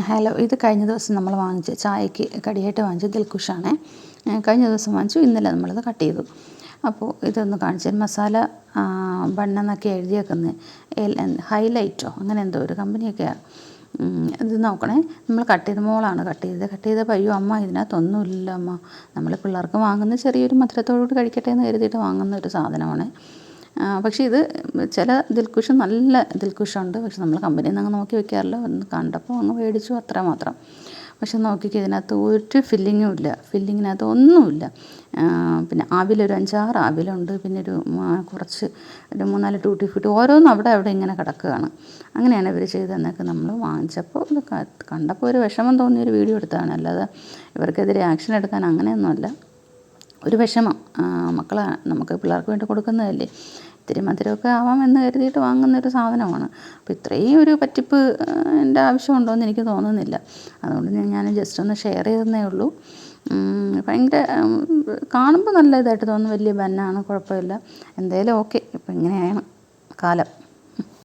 Hello, ഇത് കഴിഞ്ഞ ദിവസം നമ്മൾ വാങ്ങിച്ച ചായക്ക് കടിയായിട്ട് വാങ്ങിച്ച ദിൽഖുഷാണ്. കഴിഞ്ഞ ദിവസം വാങ്ങിച്ചു, ഇന്നലെ നമ്മളത് കട്ട് ചെയ്തു. അപ്പോൾ ഇതൊന്ന് കാണിച്ചു. മസാല ബണ്ണെന്നൊക്കെ എഴുതിയേക്കുന്നത് ഹൈലൈറ്റോ അങ്ങനെ എന്തോ ഒരു കമ്പനിയൊക്കെയാണ്. ഇത് നോക്കണേ, നമ്മൾ കട്ട് ചെയ്ത് മോളാണ് കട്ട് ചെയ്തപ്പോൾ അയ്യോ അമ്മ ഇതിനകത്തൊന്നുമില്ല അമ്മ, നമ്മൾ പിള്ളേർക്ക് വാങ്ങുന്ന ചെറിയൊരു മധുരത്തോടുകൂടി കഴിക്കട്ടെ എന്ന് കരുതിയിട്ട് വാങ്ങുന്ന ഒരു സാധനമാണ്. പക്ഷേ ഇത് ചില ദിൽഖുഷ് നല്ല ദിൽഖുഷുണ്ട്, പക്ഷെ നമ്മൾ കമ്പനിയിൽ നിന്ന് അങ്ങ് നോക്കി വെക്കാറില്ല. ഒന്ന് കണ്ടപ്പോൾ അങ്ങ് മേടിച്ചു, അത്ര മാത്രം. പക്ഷെ നോക്കിക്കുക, ഇതിനകത്ത് ഒരു ഫില്ലിങ്ങും ഇല്ല, ഫില്ലിങ്ങിനകത്ത് ഒന്നുമില്ല. പിന്നെ അവിലൊരു 5-6 അവിലുണ്ട്, പിന്നെ കുറച്ച് ഒരു 3-4 ടൂട്ടി ഫ്രൂട്ടി, ഓരോന്നും അവിടെ ഇങ്ങനെ കിടക്കുകയാണ്. അങ്ങനെയാണ് ഇവർ ചെയ്തതെന്നൊക്കെ നമ്മൾ വാങ്ങിച്ചപ്പോൾ ഇത് കണ്ടപ്പോൾ ഒരു വിഷമം തോന്നിയൊരു വീഡിയോ എടുത്തതാണ്, അല്ലാതെ ഇവർക്കെതിരെ ആക്ഷൻ എടുക്കാൻ അങ്ങനെയൊന്നുമല്ല. ഒരു വിഷമം, നമുക്ക് പിള്ളേർക്ക് വേണ്ടി കൊടുക്കുന്നതല്ലേ, ഇത്തിരി മധുരമൊക്കെ ആവാമെന്ന് കരുതിയിട്ട് വാങ്ങുന്നൊരു സാധനമാണ്. അപ്പോൾ ഇത്രയും ഒരു പറ്റിപ്പ് എൻ്റെ ആവശ്യമുണ്ടോ എന്ന് എനിക്ക് തോന്നുന്നില്ല. അതുകൊണ്ട് ഞാൻ ജസ്റ്റ് ഒന്ന് ഷെയർ ചെയ്തതേ ഉള്ളൂ. ഭയങ്കര കാണുമ്പോൾ നല്ല ഇതായിട്ട് തോന്നുന്നു, വലിയ ബന്നാണ്, കുഴപ്പമില്ല. എന്തായാലും ഓക്കെ, ഇപ്പം ഇങ്ങനെയാണ് കാലം.